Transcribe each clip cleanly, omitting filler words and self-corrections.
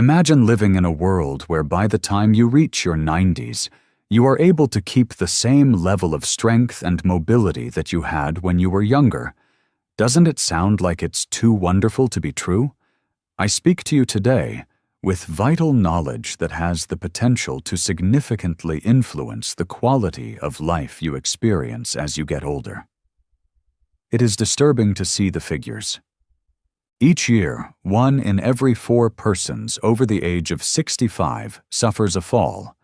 Imagine living in a world where by the time you reach your 90s, you are able to keep the same level of strength and mobility that you had when you were younger. Doesn't it sound like it's too wonderful to be true? I speak to you today with vital knowledge that has the potential to significantly influence the quality of life you experience as you get older. It is disturbing to see the figures. Each year, 1 in every 4 persons over the age of 65 suffers a fall,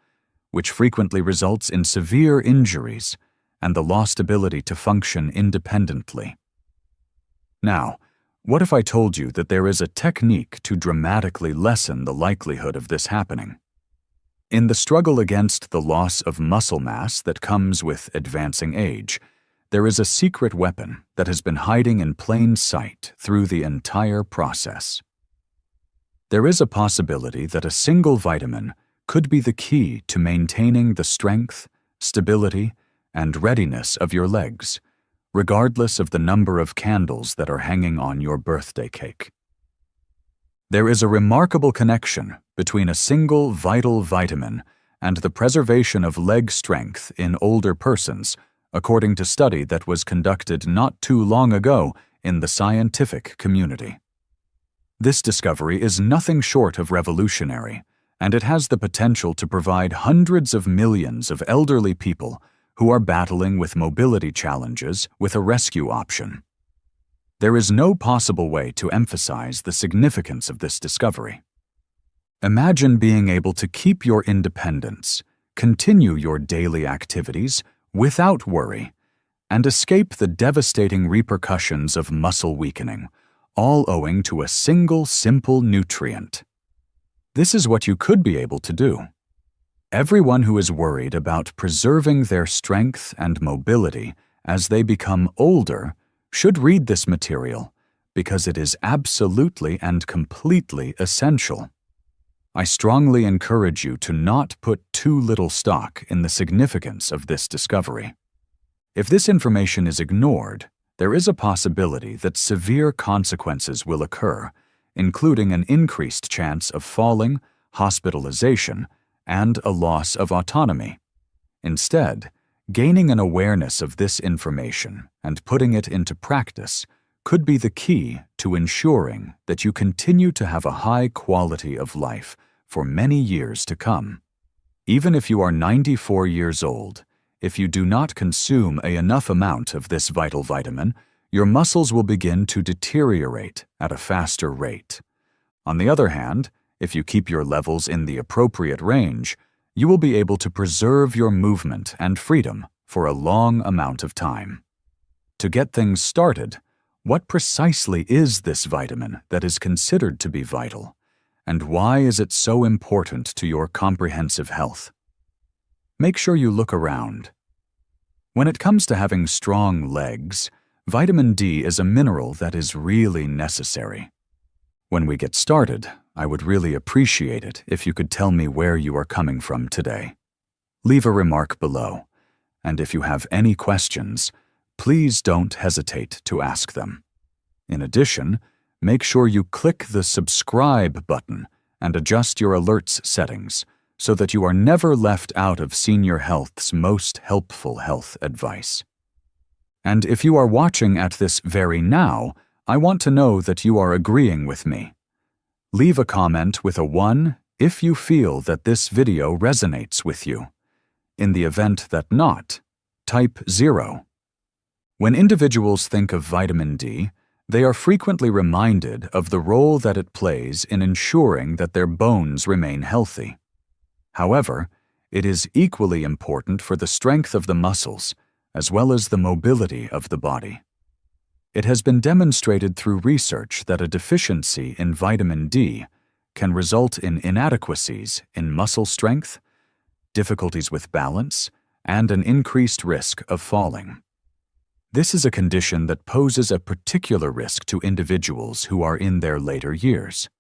which frequently results in severe injuries and the lost ability to function independently. Now, what if I told you that there is a technique to dramatically lessen the likelihood of this happening? In the struggle against the loss of muscle mass that comes with advancing age, there is a secret weapon that has been hiding in plain sight through the entire process. There is a possibility that a single vitamin could be the key to maintaining the strength, stability, and readiness of your legs, regardless of the number of candles that are hanging on your birthday cake. There is a remarkable connection between a single vital vitamin and the preservation of leg strength in older persons, according to study that was conducted not too long ago in the scientific community. This discovery is nothing short of revolutionary, and it has the potential to provide hundreds of millions of elderly people who are battling with mobility challenges with a rescue option. There is no possible way to emphasize the significance of this discovery. Imagine being able to keep your independence, continue your daily activities without worry, and escape the devastating repercussions of muscle weakening, all owing to a single simple nutrient. This is what you could be able to do. Everyone who is worried about preserving their strength and mobility as they become older should read this material because it is absolutely and completely essential. I strongly encourage you to not put too little stock in the significance of this discovery. If this information is ignored, there is a possibility that severe consequences will occur, including an increased chance of falling, hospitalization, and a loss of autonomy. Instead, gaining an awareness of this information and putting it into practice could be the key to ensuring that you continue to have a high quality of life for many years to come. Even if you are 94 years old, if you do not consume enough amount of this vital vitamin, your muscles will begin to deteriorate at a faster rate. On the other hand, if you keep your levels in the appropriate range, you will be able to preserve your movement and freedom for a long amount of time. To get things started, what precisely is this vitamin that is considered to be vital? And why is it so important to your comprehensive health? Make sure you look around. When it comes to having strong legs, vitamin D is a mineral that is really necessary. When we get started, I would really appreciate it if you could tell me where you are coming from today. Leave a remark below, and if you have any questions, please don't hesitate to ask them. In addition, make sure you click the subscribe button and adjust your alerts settings so that you are never left out of Seniorhealth's most helpful health advice. And if you are watching at this very now, I want to know that you are agreeing with me. Leave a comment with a 1 if you feel that this video resonates with you. In the event that not, type 0. When individuals think of vitamin D, they are frequently reminded of the role that it plays in ensuring that their bones remain healthy. However, it is equally important for the strength of the muscles, as well as the mobility of the body. It has been demonstrated through research that a deficiency in vitamin D can result in inadequacies in muscle strength, difficulties with balance, and an increased risk of falling. This is a condition that poses a particular risk to individuals who are in their later years.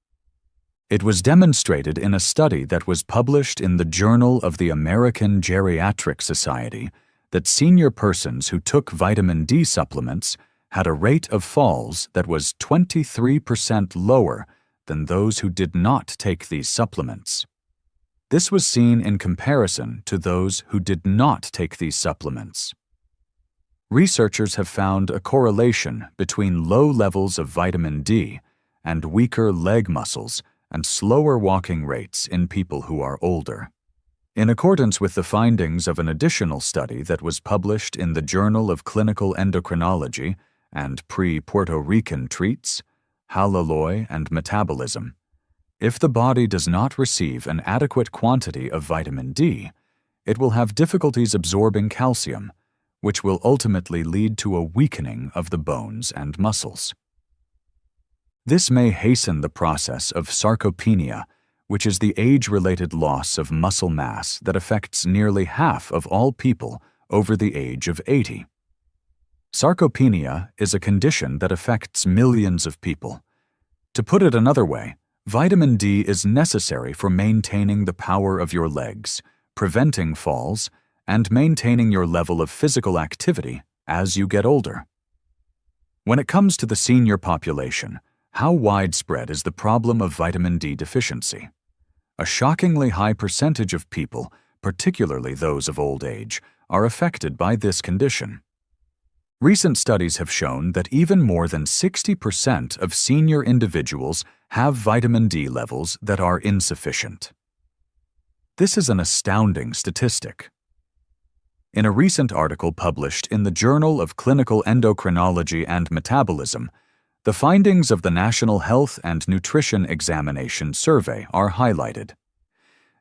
It was demonstrated in a study that was published in the Journal of the American Geriatric Society that senior persons who took vitamin D supplements had a rate of falls that was 23% lower than those who did not take these supplements. This was seen in comparison to those who did not take these supplements. Researchers have found a correlation between low levels of vitamin D and weaker leg muscles and slower walking rates in people who are older. In accordance with the findings of an additional study that was published in the Journal of Clinical Endocrinology and Pre-Puerto Rican Treats, Hallelujah and Metabolism, if the body does not receive an adequate quantity of vitamin D, it will have difficulties absorbing calcium, which will ultimately lead to a weakening of the bones and muscles. This may hasten the process of sarcopenia, which is the age-related loss of muscle mass that affects nearly half of all people over the age of 80. Sarcopenia is a condition that affects millions of people. To put it another way, vitamin D is necessary for maintaining the power of your legs, preventing falls, and maintaining your level of physical activity as you get older. When it comes to the senior population, how widespread is the problem of vitamin D deficiency? A shockingly high percentage of people, particularly those of old age, are affected by this condition. Recent studies have shown that even more than 60% of senior individuals have vitamin D levels that are insufficient. This is an astounding statistic. In a recent article published in the Journal of Clinical Endocrinology and Metabolism, the findings of the National Health and Nutrition Examination Survey are highlighted.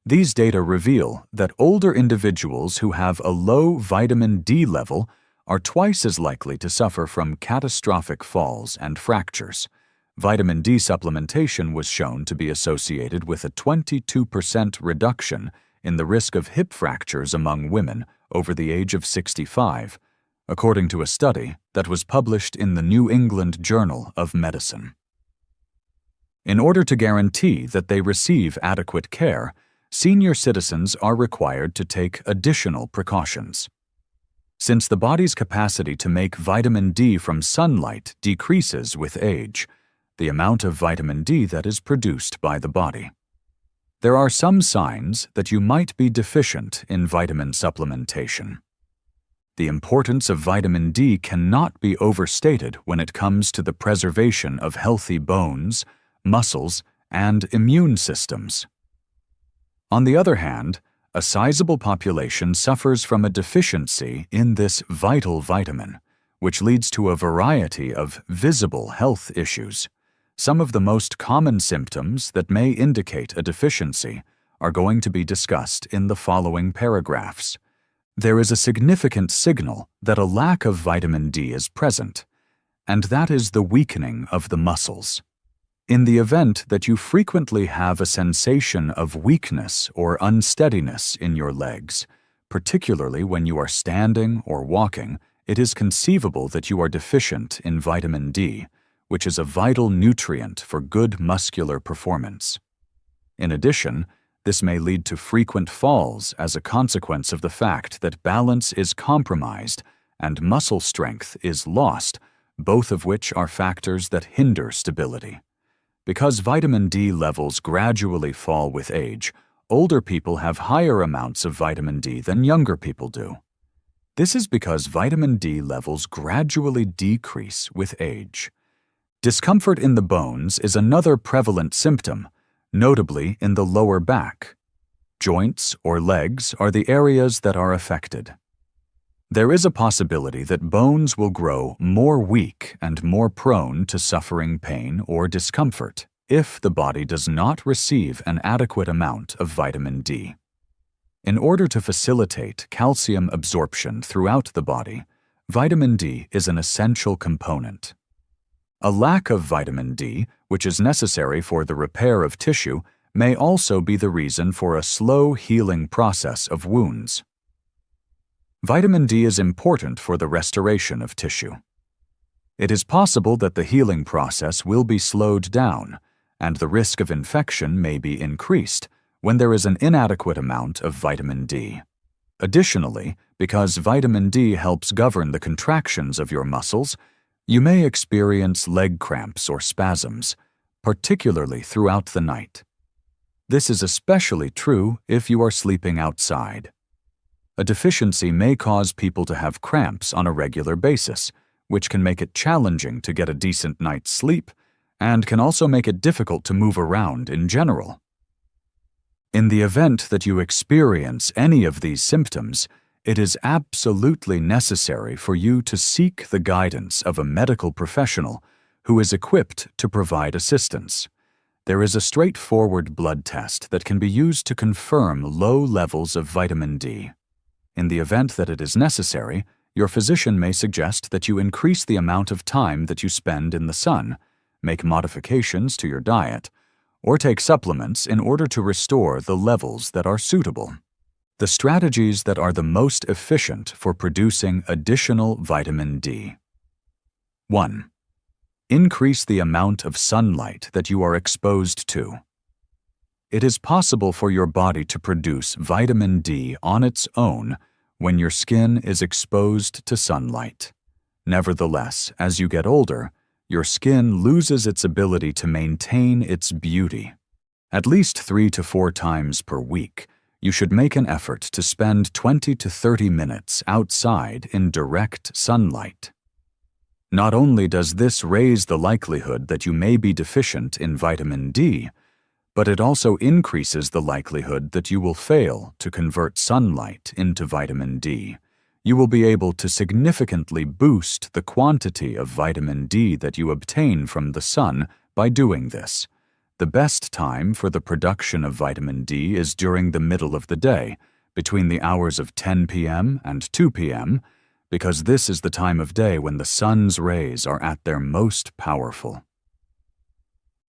These data reveal that older individuals who have a low vitamin D level are twice as likely to suffer from catastrophic falls and fractures. Vitamin D supplementation was shown to be associated with a 22% reduction in the risk of hip fractures among women over the age of 65, according to a study that was published in the New England Journal of Medicine. In order to guarantee that they receive adequate care, senior citizens are required to take additional precautions. Since the body's capacity to make vitamin D from sunlight decreases with age, the amount of vitamin D that is produced by the body. There are some signs that you might be deficient in vitamin supplementation. The importance of vitamin D cannot be overstated when it comes to the preservation of healthy bones, muscles, and immune systems. On the other hand, a sizable population suffers from a deficiency in this vital vitamin, which leads to a variety of visible health issues. Some of the most common symptoms that may indicate a deficiency are going to be discussed in the following paragraphs. There is a significant signal that a lack of vitamin D is present, and that is the weakening of the muscles. In the event that you frequently have a sensation of weakness or unsteadiness in your legs, particularly when you are standing or walking, it is conceivable that you are deficient in vitamin D, which is a vital nutrient for good muscular performance. In addition, this may lead to frequent falls as a consequence of the fact that balance is compromised and muscle strength is lost, both of which are factors that hinder stability. Because vitamin D levels gradually fall with age, older people have higher amounts of vitamin D than younger people do. This is because vitamin D levels gradually decrease with age. Discomfort in the bones is another prevalent symptom, notably in the lower back. Joints or legs are the areas that are affected. There is a possibility that bones will grow more weak and more prone to suffering pain or discomfort if the body does not receive an adequate amount of vitamin D. In order to facilitate calcium absorption throughout the body, vitamin D is an essential component. A lack of vitamin D, which is necessary for the repair of tissue, may also be the reason for a slow healing process of wounds. Vitamin D is important for the restoration of tissue. It is possible that the healing process will be slowed down, and the risk of infection may be increased when there is an inadequate amount of vitamin D. Additionally, because vitamin D helps govern the contractions of your muscles, you may experience leg cramps or spasms, particularly throughout the night. This is especially true if you are sleeping outside. A deficiency may cause people to have cramps on a regular basis, which can make it challenging to get a decent night's sleep and can also make it difficult to move around in general. In the event that you experience any of these symptoms, it is absolutely necessary for you to seek the guidance of a medical professional who is equipped to provide assistance. There is a straightforward blood test that can be used to confirm low levels of vitamin D. In the event that it is necessary, your physician may suggest that you increase the amount of time that you spend in the sun, make modifications to your diet, or take supplements in order to restore the levels that are suitable. The strategies that are the most efficient for producing additional vitamin D. 1. Increase the amount of sunlight that you are exposed to. It is possible for your body to produce vitamin D on its own when your skin is exposed to sunlight. Nevertheless, as you get older, your skin loses its ability to maintain its beauty. At least 3 to 4 times per week, you should make an effort to spend 20 to 30 minutes outside in direct sunlight. Not only does this raise the likelihood that you may be deficient in vitamin D, but it also increases the likelihood that you will fail to convert sunlight into vitamin D. You will be able to significantly boost the quantity of vitamin D that you obtain from the sun by doing this. The best time for the production of vitamin D is during the middle of the day, between the hours of 10 p.m. and 2 p.m., because this is the time of day when the sun's rays are at their most powerful.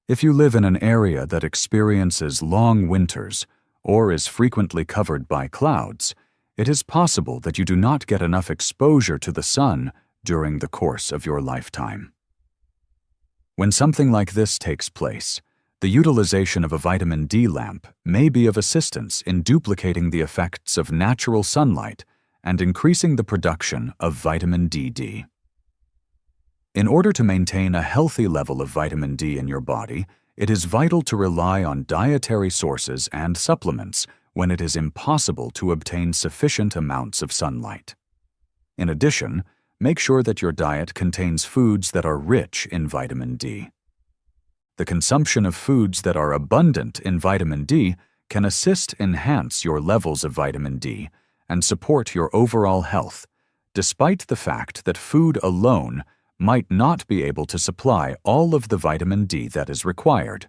If you live in an area that experiences long winters or is frequently covered by clouds, it is possible that you do not get enough exposure to the sun during the course of your lifetime. When something like this takes place, the utilization of a vitamin D lamp may be of assistance in duplicating the effects of natural sunlight and increasing the production of vitamin D. In order to maintain a healthy level of vitamin D in your body, it is vital to rely on dietary sources and supplements when it is impossible to obtain sufficient amounts of sunlight. In addition, make sure that your diet contains foods that are rich in vitamin D. The consumption of foods that are abundant in vitamin D can enhance your levels of vitamin D and support your overall health, despite the fact that food alone might not be able to supply all of the vitamin D that is required.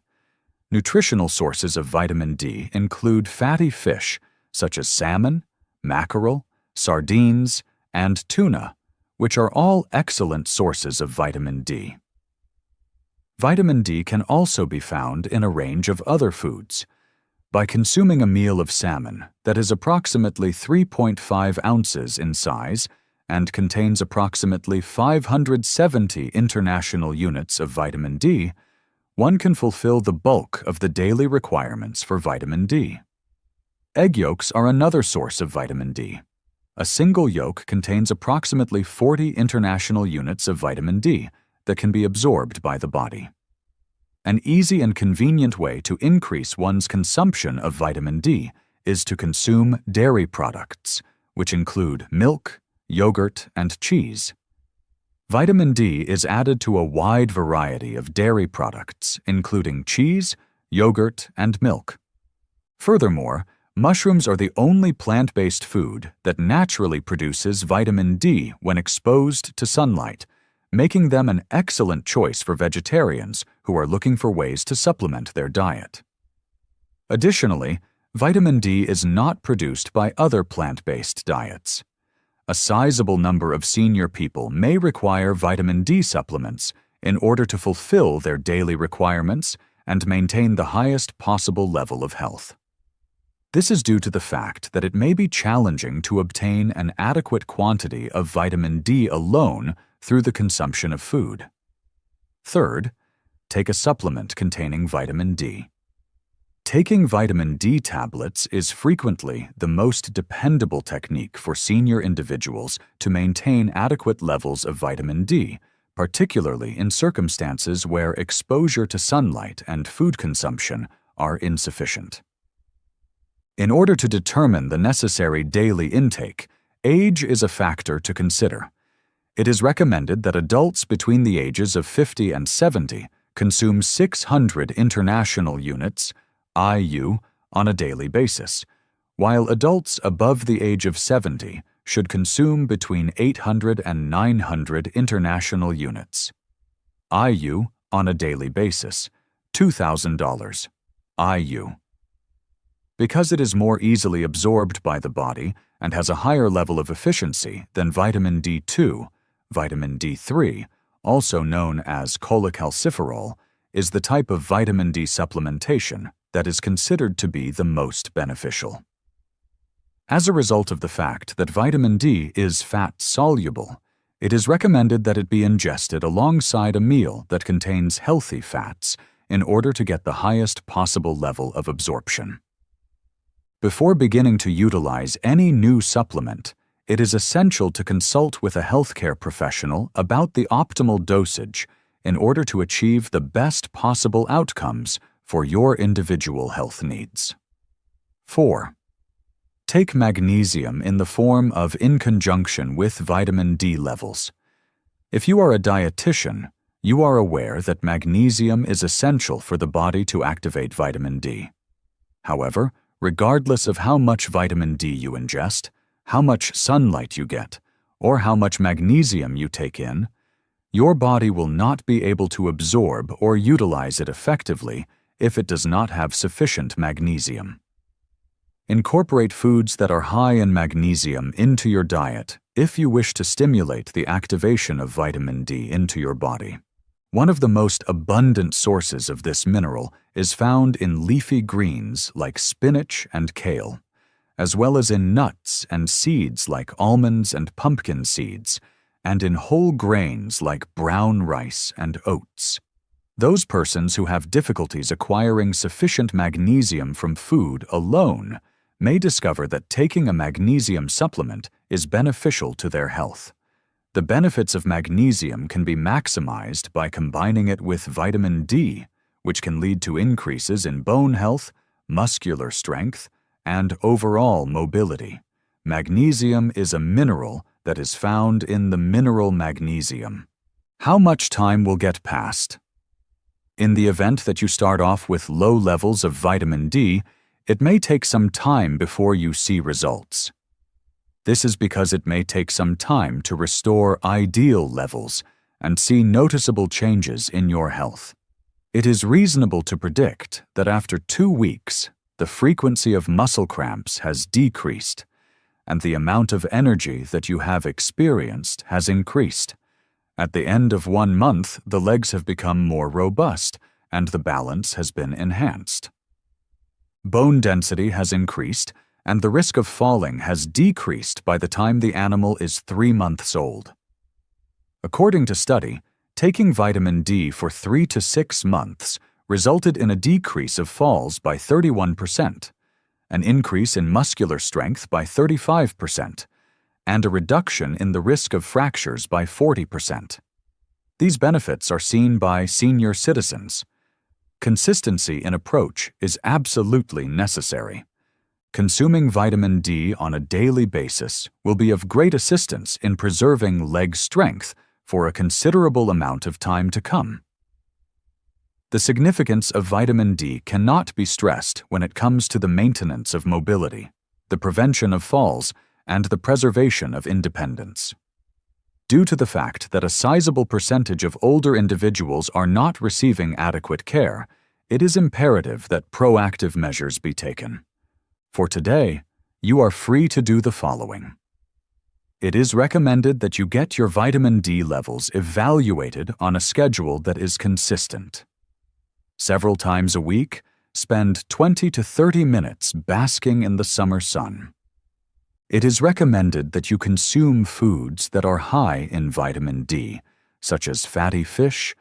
Nutritional sources of vitamin D include fatty fish such as salmon, mackerel, sardines, and tuna, which are all excellent sources of vitamin D. Vitamin D can also be found in a range of other foods. By consuming a meal of salmon that is approximately 3.5 ounces in size and contains approximately 570 international units of vitamin D, one can fulfill the bulk of the daily requirements for vitamin D. Egg yolks are another source of vitamin D. A single yolk contains approximately 40 international units of vitamin D that can be absorbed by the body. An easy and convenient way to increase one's consumption of vitamin D is to consume dairy products, which include milk, yogurt, and cheese. Vitamin D is added to a wide variety of dairy products, including cheese, yogurt, and milk. Furthermore, mushrooms are the only plant-based food that naturally produces vitamin D when exposed to sunlight, making them an excellent choice for vegetarians who are looking for ways to supplement their diet. Additionally, vitamin D is not produced by other plant-based diets. A sizable number of senior people may require vitamin D supplements in order to fulfill their daily requirements and maintain the highest possible level of health. This is due to the fact that it may be challenging to obtain an adequate quantity of vitamin D alone through the consumption of food. Third, take a supplement containing vitamin D. Taking vitamin D tablets is frequently the most dependable technique for senior individuals to maintain adequate levels of vitamin D, particularly in circumstances where exposure to sunlight and food consumption are insufficient. In order to determine the necessary daily intake, age is a factor to consider. It is recommended that adults between the ages of 50 and 70 consume 600 international units, IU, on a daily basis, while adults above the age of 70 should consume between 800 and 900 international units, IU, on a daily basis, $2,000, IU. Because it is more easily absorbed by the body and has a higher level of efficiency than vitamin D2, vitamin D3, also known as cholecalciferol, is the type of vitamin D supplementation that is considered to be the most beneficial. As a result of the fact that vitamin D is fat-soluble, it is recommended that it be ingested alongside a meal that contains healthy fats in order to get the highest possible level of absorption. Before beginning to utilize any new supplement, it is essential to consult with a healthcare professional about the optimal dosage in order to achieve the best possible outcomes for your individual health needs. 4. Take magnesium in the form of in conjunction with vitamin D levels. If you are a dietitian, you are aware that magnesium is essential for the body to activate vitamin D. However, regardless of how much vitamin D you ingest, how much sunlight you get, or how much magnesium you take in, your body will not be able to absorb or utilize it effectively if it does not have sufficient magnesium. Incorporate foods that are high in magnesium into your diet if you wish to stimulate the activation of vitamin D into your body. One of the most abundant sources of this mineral is found in leafy greens like spinach and kale, as well as in nuts and seeds like almonds and pumpkin seeds, and in whole grains like brown rice and oats. Those persons who have difficulties acquiring sufficient magnesium from food alone may discover that taking a magnesium supplement is beneficial to their health. The benefits of magnesium can be maximized by combining it with vitamin D, which can lead to increases in bone health, muscular strength, and overall mobility. Magnesium is a mineral that is found in the mineral magnesium. How much time will get past? In the event that you start off with low levels of vitamin D, it may take some time before you see results. This is because it may take some time to restore ideal levels and see noticeable changes in your health. It is reasonable to predict that after 2 weeks, the frequency of muscle cramps has decreased, and the amount of energy that you have experienced has increased. At the end of 1 month, the legs have become more robust, and the balance has been enhanced. Bone density has increased, and the risk of falling has decreased by the time the animal is 3 months old. According to study, taking vitamin D for 3 to 6 months resulted in a decrease of falls by 31%, an increase in muscular strength by 35%, and a reduction in the risk of fractures by 40%. These benefits are seen by senior citizens. Consistency in approach is absolutely necessary. Consuming vitamin D on a daily basis will be of great assistance in preserving leg strength for a considerable amount of time to come. The significance of vitamin D cannot be stressed when it comes to the maintenance of mobility, the prevention of falls, and the preservation of independence. Due to the fact that a sizable percentage of older individuals are not receiving adequate care, it is imperative that proactive measures be taken. For today, you are free to do the following. It is recommended that you get your vitamin D levels evaluated on a schedule that is consistent. Several times a week, spend 20 to 30 minutes basking in the summer sun. It is recommended that you consume foods that are high in vitamin D, such as fatty fish,